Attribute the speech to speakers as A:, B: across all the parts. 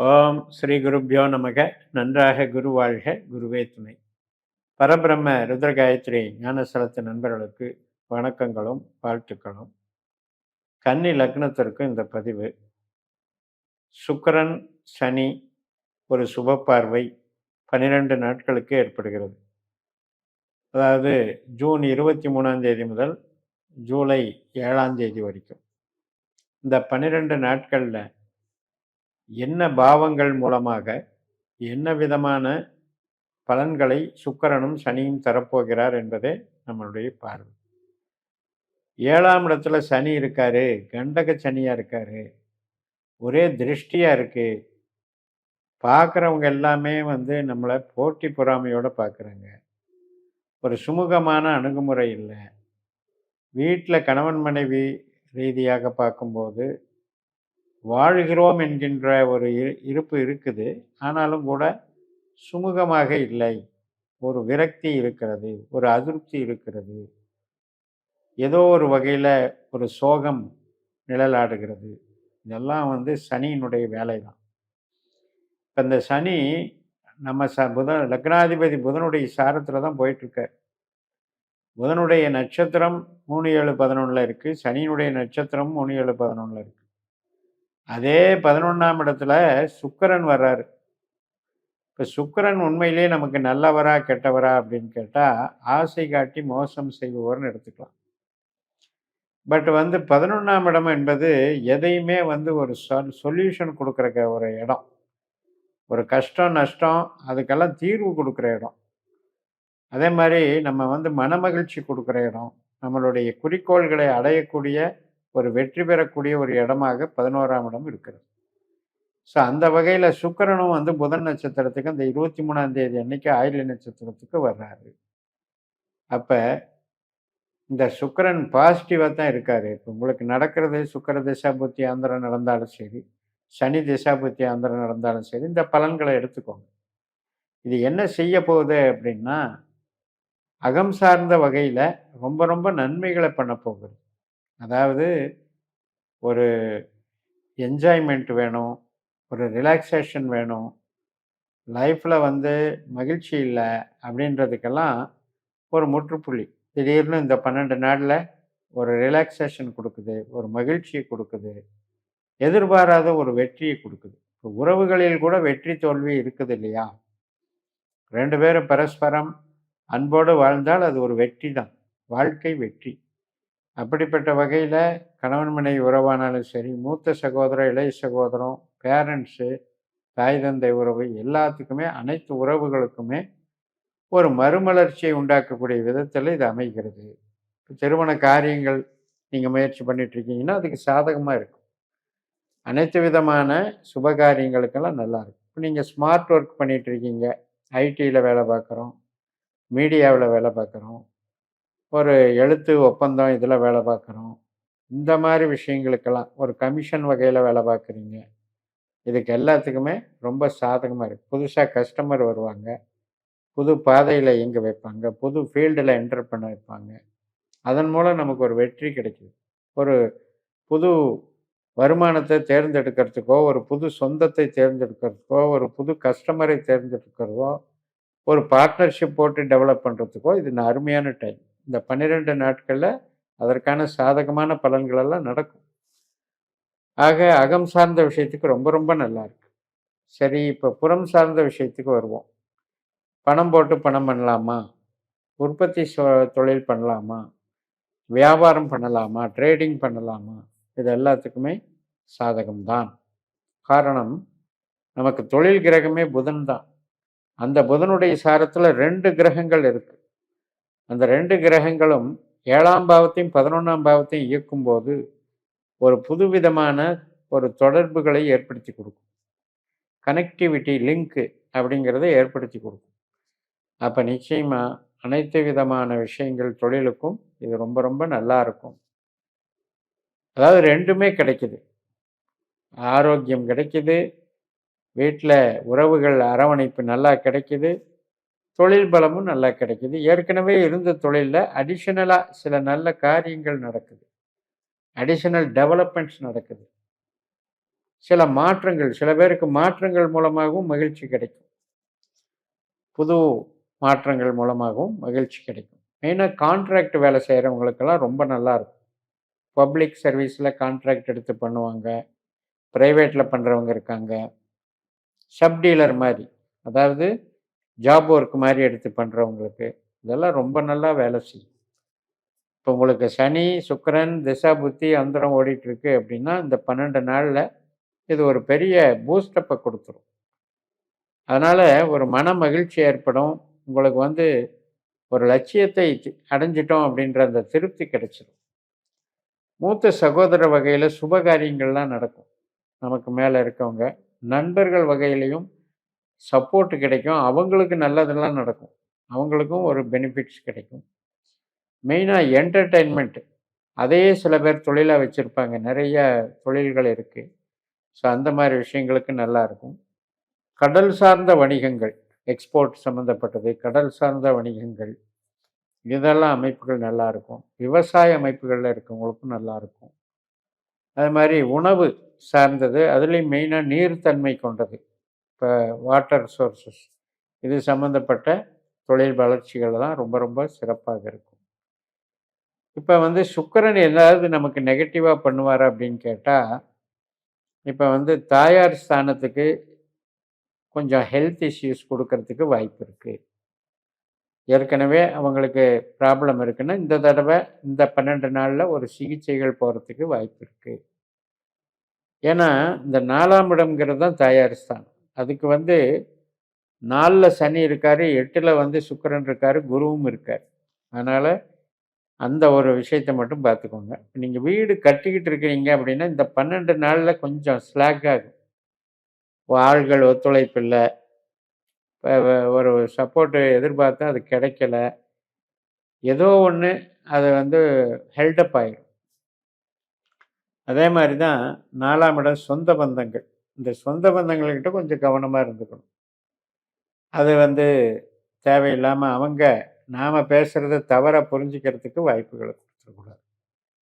A: ஓம் ஸ்ரீ குருப்யோ நமக. நன்றாக குரு வாழ்க, குருவே துணை. பரபிரம்ம ருத்ரகாயத்ரி ஞானஸ்தலத்து நண்பர்களுக்கு வணக்கங்களும் வாழ்த்துக்களும். கன்னி லக்னத்திற்கு இந்த பதிவு. சுக்கிரன் சனி ஒரு சுப பார்வை 12 நாட்களுக்கு ஏற்படுகிறது. அதாவது ஜூன் 23ஆம் தேதி முதல் ஜூலை 7ஆம் தேதி வரைக்கும் இந்த 12 நாட்களில் என்ன பாவங்கள் மூலமாக என்ன விதமான பலன்களை சுக்கிரனும் சனியும் தரப்போகிறார் என்பதே நம்மளுடைய பார்வை. 7ஆம் இடத்துல சனி இருக்காரு, கண்டக சனியா இருக்காரு, ஒரே திருஷ்டியா இருக்கு. பார்க்குறவங்க எல்லாமே நம்மளை போட்டி பொறாமையோட பார்க்குறாங்க. ஒரு சுமூகமான அணுகுமுறை இல்லை. வீட்டில் கணவன் மனைவி ரீதியாக பார்க்கும்போது வாழ்கிறோம் என்கின்ற ஒரு இருப்பு இருக்குது. ஆனாலும் கூட சுமூகமாக இல்லை. ஒரு விரக்தி இருக்கிறது, ஒரு அதிருப்தி இருக்கிறது, ஏதோ ஒரு வகையில் ஒரு சோகம் நிழலாடுகிறது. இதெல்லாம் சனியினுடைய வேலை தான். இப்போ இந்த சனி நம்ம லக்னாதிபதி புதனுடைய சாரத்தில் தான் போயிட்டுருக்கார். புதனுடைய நட்சத்திரம் 3-7-11 இருக்குது. சனியினுடைய நட்சத்திரம் 3-7-11 இருக்குது. அதே 11ஆம் இடத்துல சுக்கிரன் வர்றாரு. இப்போ சுக்கிரன் உண்மையிலேயே நமக்கு நல்லவரா கெட்டவரா அப்படின்னு கேட்டால் ஆசை காட்டி மோசம் செய்பவர்னு எடுத்துக்கலாம். பட் 11ஆம் இடம் என்பது எதையுமே ஒரு சொல்யூஷன் கொடுக்குற ஒரு இடம். ஒரு கஷ்டம் நஷ்டம் அதுக்கெல்லாம் தீர்வு கொடுக்குற இடம். அதே மாதிரி நம்ம மனமகிழ்ச்சி கொடுக்குற இடம். நம்மளுடைய குறிக்கோள்களை அடையக்கூடிய ஒரு வெற்றி பெறக்கூடிய ஒரு இடமாக 11ஆம் இடம் இருக்கிறது. ஸோ அந்த வகையில் சுக்கிரனும் புதன் நட்சத்திரத்துக்கு அந்த 23ஆம் தேதி அன்னைக்கு ஆயில்ய நட்சத்திரத்துக்கு வர்றாரு. அப்போ இந்த சுக்கிரன் பாசிட்டிவாக தான் இருக்கார். இப்போ உங்களுக்கு நடக்கிறது சுக்கிர திசாபுத்தி ஆந்திரம் நடந்தாலும் சரி, சனி திசாபுத்தி ஆந்திரம் நடந்தாலும் சரி, இந்த பலன்களை எடுத்துக்கோங்க. இது என்ன செய்ய போகுது அப்படின்னா, அகம் சார்ந்த வகையில் ரொம்ப ரொம்ப நன்மைகளை பண்ண போகுது. அதாவது ஒரு என்ஜாய்மெண்ட் வேணும், ஒரு ரிலாக்ஸேஷன் வேணும், லைஃப்பில் மகிழ்ச்சி இல்லை அப்படின்றதுக்கெல்லாம் ஒரு முற்றுப்புள்ளி திடீர்னு இந்த 12 நாளில் ஒரு ரிலாக்ஸேஷன் கொடுக்குது, ஒரு மகிழ்ச்சியை கொடுக்குது, எதிர்பாராத ஒரு வெற்றியை கொடுக்குது. இப்போ உறவுகளில் கூட வெற்றி தோல்வி இருக்குது இல்லையா? 2 பேரும் பரஸ்பரம் அன்போடு வாழ்ந்தால் அது ஒரு வெற்றி தான், வாழ்க்கை வெற்றி. அப்படிப்பட்ட வகையில் கணவன் மனைவி உறவானாலும் சரி, மூத்த சகோதரம் இளைய சகோதரம், பேரண்ட்ஸு, தாய் தந்தை உறவு, எல்லாத்துக்குமே அனைத்து உறவுகளுக்குமே ஒரு மறுமலர்ச்சியை உண்டாக்கக்கூடிய விதத்தில் இது அமைகிறது. இப்போ திருமண காரியங்கள் நீங்கள் முயற்சி பண்ணிகிட்ருக்கீங்கன்னா அதுக்கு சாதகமாக இருக்கும். அனைத்து விதமான சுப காரியங்களுக்கெல்லாம் நல்லாயிருக்கும். இப்போ நீங்கள் ஸ்மார்ட் ஒர்க் பண்ணிகிட்ருக்கீங்க, ஐடியில் வேலை பார்க்குறோம், மீடியாவில் வேலை பார்க்குறோம், ஒரு எழுத்து ஒப்பந்தம் இதில் வேலை பார்க்குறோம், இந்த மாதிரி விஷயங்களுக்கெல்லாம் ஒரு கமிஷன் வகையில் வேலை பார்க்குறீங்க, இதுக்கு எல்லாத்துக்குமே ரொம்ப சாதகமாக இருக்குது. புதுசாக கஸ்டமர் வருவாங்க, புது பாதையில் இயங்க வைப்பாங்க, புது ஃபீல்டில் என்டர் பண்ண வைப்பாங்க. அதன் மூலம் நமக்கு ஒரு வெற்றி கிடைக்குது. ஒரு புது வருமானத்தை தேர்ந்தெடுக்கிறதுக்கோ, ஒரு புது சொந்தத்தை தேர்ந்தெடுக்கிறதுக்கோ, ஒரு புது கஸ்டமரை தேர்ந்தெடுக்கிறதோ, ஒரு பார்ட்னர்ஷிப் போட்டு டெவலப் பண்ணுறதுக்கோ இது அருமையான டைம். இந்த 12 நாட்களில் அதற்கான சாதகமான பலன்களெல்லாம் நடக்கும். ஆக அகம் சார்ந்த விஷயத்துக்கு ரொம்ப ரொம்ப நல்லா இருக்கு. சரி, இப்போ புறம் சார்ந்த விஷயத்துக்கு வருவோம். பணம் போட்டு பணம் பண்ணலாமா, உற்பத்தி தொழில் பண்ணலாமா, வியாபாரம் பண்ணலாமா, ட்ரேடிங் பண்ணலாமா, இது எல்லாத்துக்குமே சாதகம்தான். காரணம், நமக்கு தொழில் கிரகமே புதன் தான். அந்த புதனுடைய சாரத்தில் 2 கிரகங்கள் இருக்கு. அந்த 2 கிரகங்களும் 7ஆம் பாவத்தையும் 11ஆம் பாவத்தையும் இயக்கும்போது ஒரு புதுவிதமான ஒரு தொடர்புகளை ஏற்படுத்தி கொடுக்கும். கனெக்டிவிட்டி, லிங்க்கு அப்படிங்கிறத ஏற்படுத்தி கொடுக்கும். அப்போ நிச்சயமாக அனைத்து விதமான விஷயங்கள் தொழிலுக்கும் இது ரொம்ப ரொம்ப நல்லா இருக்கும். அதாவது 2மே கிடைக்குது. ஆரோக்கியம் கிடைக்குது, வீட்டில் உறவுகள் அரவணைப்பு நல்லா கிடைக்குது, தொழில் பலமும் நல்லா கிடைக்குது. ஏற்கனவே இருந்த தொழிலில் அடிஷனலாக சில நல்ல காரியங்கள் நடக்குது, அடிஷனல் டெவலப்மெண்ட்ஸ் நடக்குது. சில மாற்றங்கள், சில பேருக்கு மாற்றங்கள் மூலமாகவும் மகிழ்ச்சி கிடைக்கும். புது மாற்றங்கள் மூலமாகவும் மகிழ்ச்சி கிடைக்கும். மெயினாக கான்ட்ராக்ட் வேலை செய்கிறவங்களுக்கெல்லாம் ரொம்ப நல்லா இருக்கும். பப்ளிக் சர்வீஸில் கான்ட்ராக்ட் எடுத்து பண்ணுவாங்க, ப்ரைவேட்டில் பண்ணுறவங்க இருக்காங்க, சப் டீலர் மாதிரி, அதாவது ஜாப் ஒர்க் மாதிரி எடுத்து பண்ணுறவங்களுக்கு இதெல்லாம் ரொம்ப நல்லா வேலை செய்யும். இப்போ உங்களுக்கு சனி சுக்கிரன் திசா புத்தி அந்தரம் ஓடிட்டு இருக்கு அப்படின்னா இந்த 12 நாளில் இது ஒரு பெரிய பூஸ்டப்பை கொடுத்துரும். அதனால் ஒரு மன மகிழ்ச்சி ஏற்படும். உங்களுக்கு வந்து ஒரு லட்சியத்தை அடைஞ்சிட்டோம் அப்படின்ற அந்த திருப்தி கிடைச்சிடும். மூத்த சகோதர வகையில் சுபகாரியங்கள்லாம் நடக்கும். நமக்கு மேலே இருக்கவங்க நண்பர்கள் வகையிலையும் சப்போர்ட் கிடைக்கும். அவங்களுக்கு நல்லதெல்லாம் நடக்கும். அவங்களுக்கும் ஒரு பெனிஃபிட்ஸ் கிடைக்கும். மெயினாக என்டர்டெயின்மெண்ட், அதையே சில பேர் தொழிலாக வச்சுருப்பாங்க. நிறைய தொழில்கள் இருக்குது. ஸோ அந்த மாதிரி விஷயங்களுக்கு நல்லா இருக்கும். கடல் சார்ந்த வணிகங்கள், எக்ஸ்போர்ட் சம்மந்தப்பட்டது, கடல் சார்ந்த வணிகங்கள், இதெல்லாம் அமைப்புகள் நல்லாயிருக்கும். விவசாய அமைப்புகளில் இருக்கவங்களுக்கும் நல்லாயிருக்கும். அது மாதிரி உணவு சார்ந்தது, அதுலேயும் மெயினாக நீர்த்தன்மை கொண்டது, இப்போ வாட்டர் சோர்சஸ், இது சம்மந்தப்பட்ட தொழில் வளர்ச்சிகள்லாம் ரொம்ப ரொம்ப சிறப்பாக இருக்கும். இப்போ வந்து சுக்கிரன் ஏதாவது நமக்கு நெகட்டிவாக பண்ணுவார் அப்படின்னு கேட்டால், இப்போ வந்து தாயார் ஸ்தானத்துக்கு கொஞ்சம் ஹெல்த் இஷ்யூஸ் கொடுக்கறதுக்கு வாய்ப்பு இருக்குது. ஏற்கனவே அவங்களுக்கு ப்ராப்ளம் இருக்குன்னா இந்த தடவை இந்த 12 நாளில் ஒரு சிகிச்சைகள் போகிறதுக்கு வாய்ப்பு இருக்குது. ஏன்னா இந்த 4ஆம் இடம்ங்கிறது தான் தாயார் ஸ்தானம். அதுக்கு வந்து 4ல் சனி இருக்கார், 8ல் வந்து சுக்கிரன் இருக்கார், குருவும் இருக்கார். அதனால் அந்த ஒரு விஷயத்தை மட்டும் பார்த்துக்கோங்க. நீங்கள் வீடு கட்டிக்கிட்டு இருக்கிறீங்க அப்படின்னா இந்த 12 நாளில் கொஞ்சம் ஸ்லாக் ஆகும். ஆள்கள் ஒத்துழைப்பு இல்லை, ஒரு சப்போர்ட்டு எதிர்பார்த்தா அது கிடைக்கல, ஏதோ ஒன்று அது வந்து ஹெல்டப் ஆகிடும். அதே மாதிரி தான் 4ஆம் இடம் சொந்த பந்தங்கள். இந்த சொந்த பந்தங்கள்கிட்ட கொஞ்சம் கவனமாக இருந்துக்கணும். அது வந்து தேவையில்லாமல் அவங்க நாம் பேசுகிறத தவறாக புரிஞ்சுக்கிறதுக்கு வாய்ப்புகளை கொடுத்துடக்கூடாது.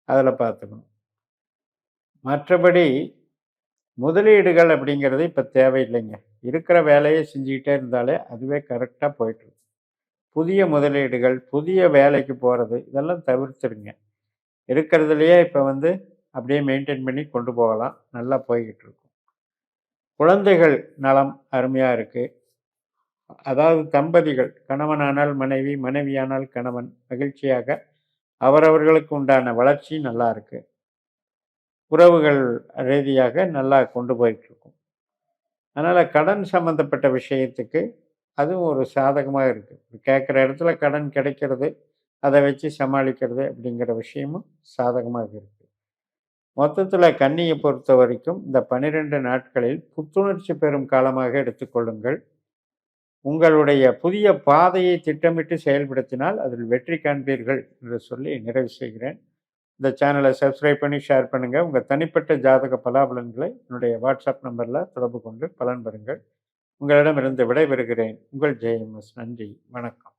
A: அதில் பார்த்துக்கணும். மற்றபடி முதலீடுகள் அப்படிங்கிறது இப்போ தேவையில்லைங்க. இருக்கிற வேலையை செஞ்சுக்கிட்டே இருந்தாலே அதுவே கரெக்டாக போயிட்டுருக்கு. புதிய முதலீடுகள், புதிய வேலைக்கு போகிறது, இதெல்லாம் தவிர்த்துருங்க. இருக்கிறதுலையே இப்போ வந்து அப்படியே மெயின்டைன் பண்ணி கொண்டு போகலாம். நல்லா போய்கிட்டு இருக்கும். குழந்தைகள் நலம் அருமையாக இருக்குது. அதாவது தம்பதிகள், கணவனானால் மனைவி, மனைவியானால் கணவன் மகிழ்ச்சியாக அவரவர்களுக்கு உண்டான வளர்ச்சி நல்லா இருக்கு. உறவுகள் ரீதியாக நல்லா கொண்டு போயிட்டு இருக்கும். அதனால் கடன் சம்மந்தப்பட்ட விஷயத்துக்கு அதுவும் ஒரு சாதகமாக இருக்குது. கேட்குற இடத்துல கடன் கிடைக்கிறது, அதை வச்சு சமாளிக்கிறது அப்படிங்கிற விஷயமும் சாதகமாக இருக்குது. மொத்தத்தில் கன்னியை பொறுத்த வரைக்கும் இந்த 12 நாட்களில் புத்துணர்ச்சி பெறும் காலமாக எடுத்துக்கொள்ளுங்கள். உங்களுடைய புதிய பாதையை திட்டமிட்டு செயல்படுத்தினால் அதில் வெற்றி காண்பீர்கள் என்று சொல்லி நிறைவு செய்கிறேன். இந்த சேனலை சப்ஸ்கிரைப் பண்ணி ஷேர் பண்ணுங்கள். உங்கள் தனிப்பட்ட ஜாதக பலாபலன்களை என்னுடைய வாட்ஸ்அப் நம்பரில் தொடர்பு கொண்டு பலன் பெறுங்கள். உங்களிடமிருந்து விடைபெறுகிறேன். உங்கள் ஜெயம்எஸ். நன்றி, வணக்கம்.